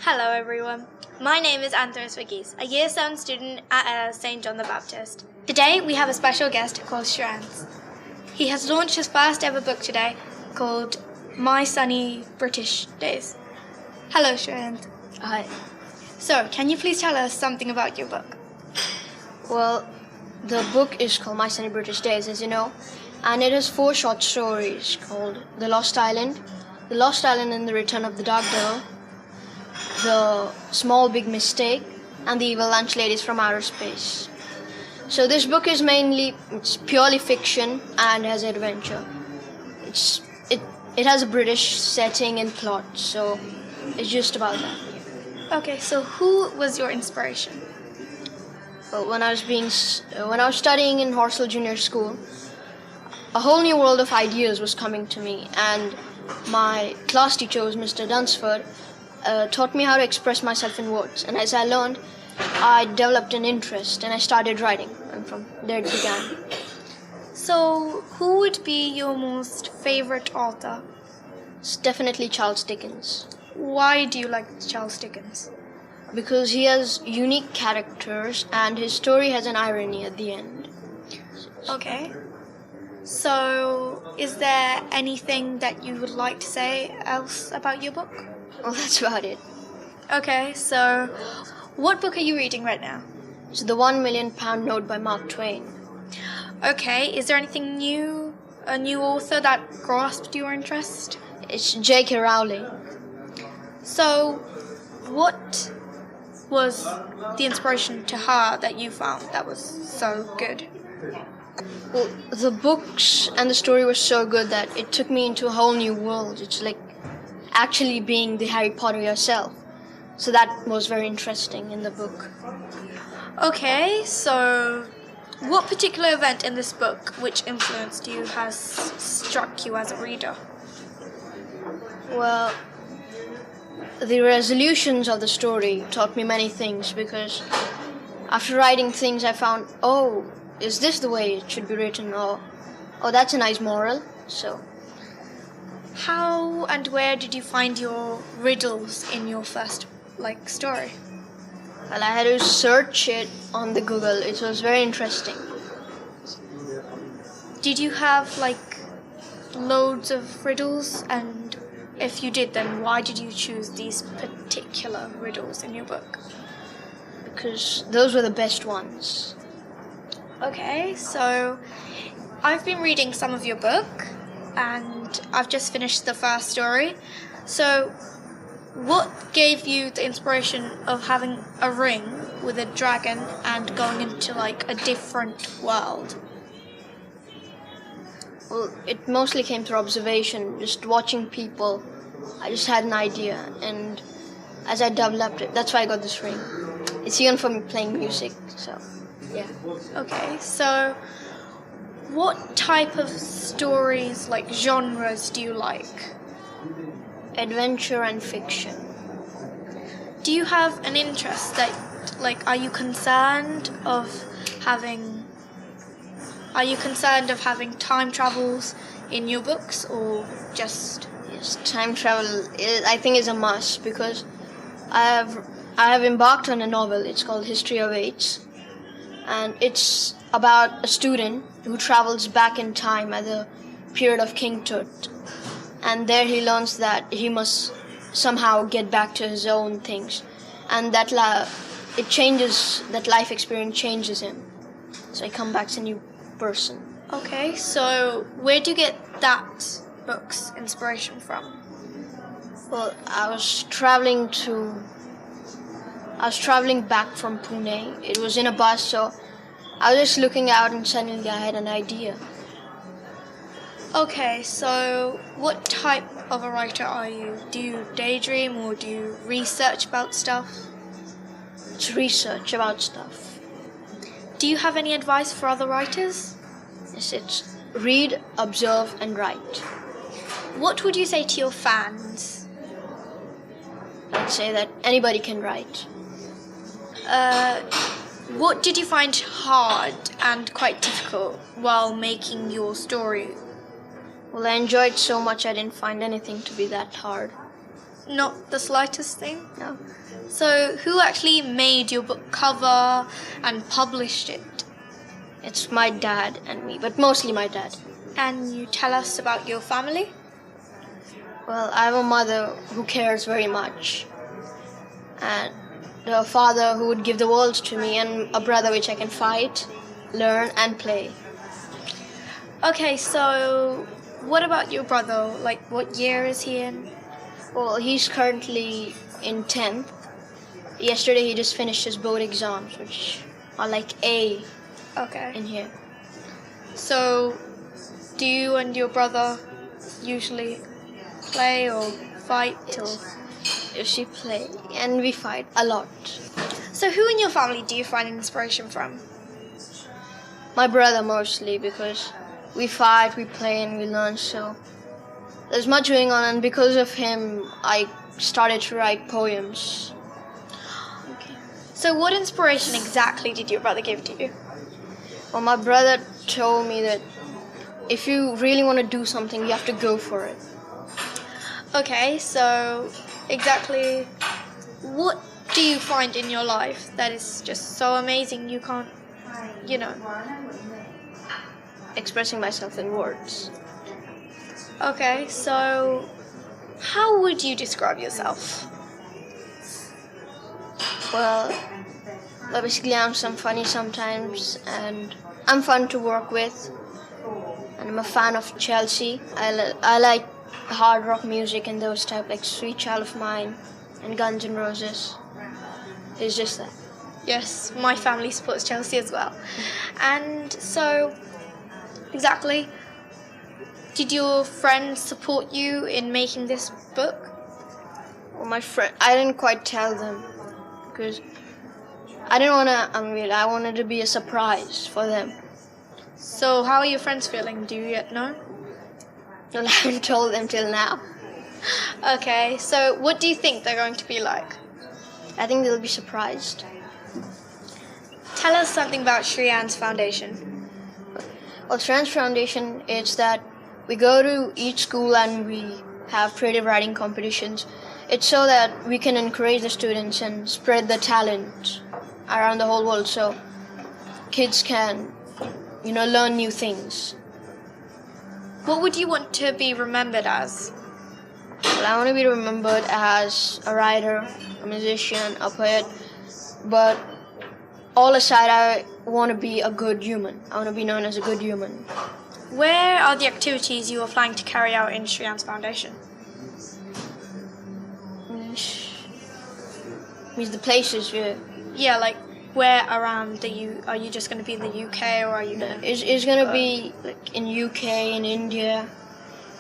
Hello everyone, my name is Ann Theresa Varghese, a Year 7 student at St. John the Baptist. Today we have a special guest called Shreyans. He has launched his first ever book today called My Sunny British Days. Hello Shreyans. Hi. So, can you please tell us something about your book? Well, the book is called My Sunny British Days, as you know, and it has 4 short stories called The Lost Island, The Lost Island and the Return of the Dark Devil, The Small Big Mistake, and The Evil Lunch Ladies from Outer Space. So this book is it's purely fiction and has adventure. It has a British setting and plot, so it's just about that. Okay, so who was your inspiration? Well, when I was studying in Horsell Junior School, a whole new world of ideas was coming to me, and my class teacher was Mr. Dunsford, taught me how to express myself in words. And as I learned, I developed an interest and I started writing, and from there it began. So, who would be your most favorite author? It's definitely Charles Dickens, Why do you like Charles Dickens? because he has unique characters and his story has an irony at the end. Okay. So, is there anything that you would like to say else about your book? Well, that's about it. Okay, so what book are you reading right now? It's the £1 million note by Mark Twain. Okay, is there anything new, a new author that grasped your interest? It's J.K. Rowling. So, what was the inspiration to her that you found that was so good? Well, the books and the story were so good that it took me into a whole new world. It's like actually being the Harry Potter yourself. So that was very interesting in the book. Okay, so what particular event in this book which influenced you has struck you as a reader? Well, the resolutions of the story taught me many things, because after writing things I found, is this the way it should be written? Or, that's a nice moral. So, how and where did you find your riddles in your first, story? well, I had to search it on the Google. It was very interesting. Did you have, loads of riddles? And if you did, then why did you choose these particular riddles in your book? Because those were the best ones. Okay, so I've been reading some of your book, and I've just finished the first story. So, what gave you the inspiration of having a ring with a dragon and going into, a different world? Well, it mostly came through observation, just watching people. I just had an idea, and as I developed it, that's why I got this ring. It's even for me playing music, so yeah. Okay, so what type of stories, genres, do you like? Adventure and fiction. Do you have an interest that, are you concerned of having time travels in your books, or just... Yes, time travel I think is a must, because I have embarked on a novel. It's called History of AIDS, and it's about a student who travels back in time at the period of King Tut, and there he learns that he must somehow get back to his own things, and that life experience changes him, so he comes back as a new person. Okay, so where do you get that book's inspiration from? Well, I was traveling back from Pune. It was in a bus, so I was just looking out and suddenly I had an idea. Okay, so what type of a writer are you? Do you daydream, or do you research about stuff? It's research about stuff. Do you have any advice for other writers? Yes, it's read, observe, and write. What would you say to your fans? I'd say that anybody can write. What did you find hard and quite difficult while making your story? Well, I enjoyed so much I didn't find anything to be that hard. Not the slightest thing? No. So who actually made your book cover and published it? It's my dad and me, but mostly my dad. And you tell us about your family? Well, I have a mother who cares very much, and a father who would give the world to me, and a brother which I can fight, learn, and play. Okay, so what about your brother? Like, what year is he in? Well, he's currently in 10th. Yesterday he just finished his board exams, which are like A Okay. in here. So, do you and your brother usually play or fight or... She play, and we fight a lot. So who in your family do you find inspiration from? My brother mostly, because we fight, we play, and we learn, so there's much going on, and because of him I started to write poems. So what inspiration exactly did your brother give to you? Well, my brother told me that if you really want to do something, you have to go for it. Okay, so exactly what do you find in your life that is just so amazing you can't, Expressing myself in words. Okay, so how would you describe yourself? Well, basically I'm funny sometimes, and I'm fun to work with, and I'm a fan of Chelsea. I like hard rock music and those type, like Sweet Child of Mine and Guns N' Roses. It's just that. Yes, my family supports Chelsea as well. And so, exactly, did your friends support you in making this book? Well, my friend, I didn't quite tell them because I didn't want to unveil. I wanted to be a surprise for them. So how are your friends feeling? Do you yet know? Well, I haven't told them till now. Okay, so what do you think they're going to be like? I think they'll be surprised. Tell us something about Shreyans Foundation. Well, Shreyans Foundation, it's that we go to each school and we have creative writing competitions. It's so that we can encourage the students and spread the talent around the whole world, so kids can, learn new things. What would you want to be remembered as? Well, I want to be remembered as a writer, a musician, a poet, but all aside, I want to be a good human. I want to be known as a good human. Where are the activities you are planning to carry out in Shreyans Foundation? Means the places where... Yeah, like where around are you just going to be in the UK or are you going to... It's going to be like in UK, in India,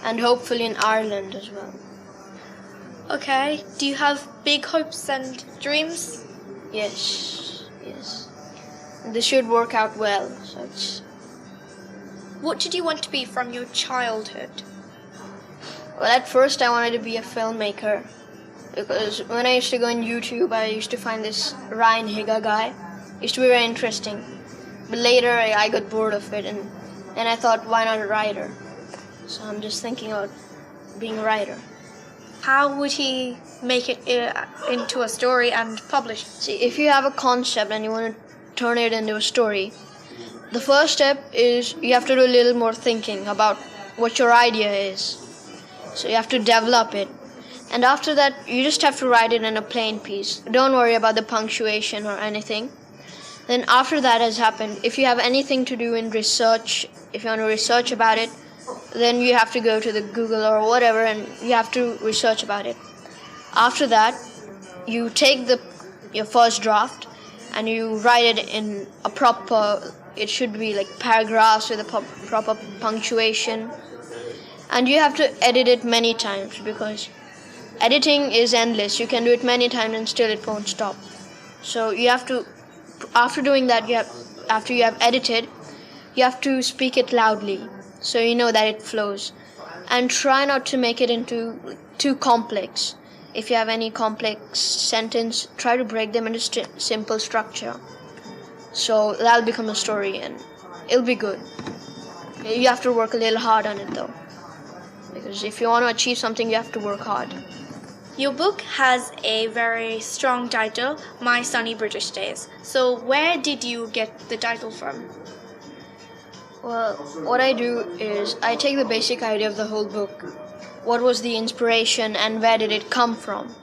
and hopefully in Ireland as well. Okay, do you have big hopes and dreams? Yes. This should work out well. What did you want to be from your childhood? Well, at first I wanted to be a filmmaker, because when I used to go on YouTube, I used to find this Ryan Higa guy. It used to be very interesting. But later I got bored of it, and I thought, why not a writer? So I'm just thinking about being a writer. How would he make it into a story and publish it? See, if you have a concept and you want to turn it into a story, the first step is you have to do a little more thinking about what your idea is. So you have to develop it. And after that, you just have to write it in a plain piece. Don't worry about the punctuation or anything. Then after that has happened, if you have anything to do in research, if you want to research about it, then you have to go to the Google or whatever and you have to research about it. After that, you take your first draft and you write it in a proper, it should be like paragraphs with a proper punctuation. And you have to edit it many times, because editing is endless. You can do it many times and still it won't stop. So you have to, after doing that, after you have edited, you have to speak it loudly so you know that it flows. And try not to make it into too complex. If you have any complex sentence, try to break them into simple structure. So that'll become a story and it'll be good. You have to work a little hard on it though. Because if you want to achieve something, you have to work hard. Your book has a very strong title, My Sunny British Days. So, where did you get the title from? Well, what I do is I take the basic idea of the whole book. What was the inspiration and where did it come from?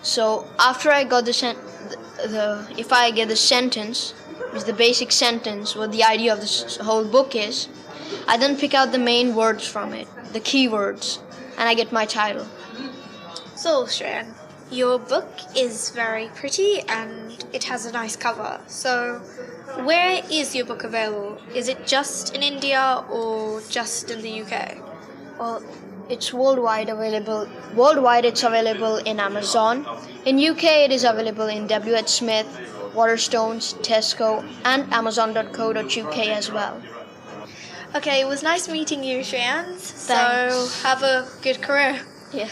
So after I got if I get the sentence, which is the basic sentence, what the idea of this whole book is, I then pick out the main words from it, the key words, and I get my title. So, Shreyan, your book is very pretty and it has a nice cover. So, where is your book available? Is it just in India or just in the UK? Well, it's worldwide available. Worldwide, it's available in Amazon. In UK, it is available in W.H. Smith, Waterstones, Tesco, and Amazon.co.uk as well. Okay, it was nice meeting you, Shreyan. So, Thanks. have a good career. Yeah.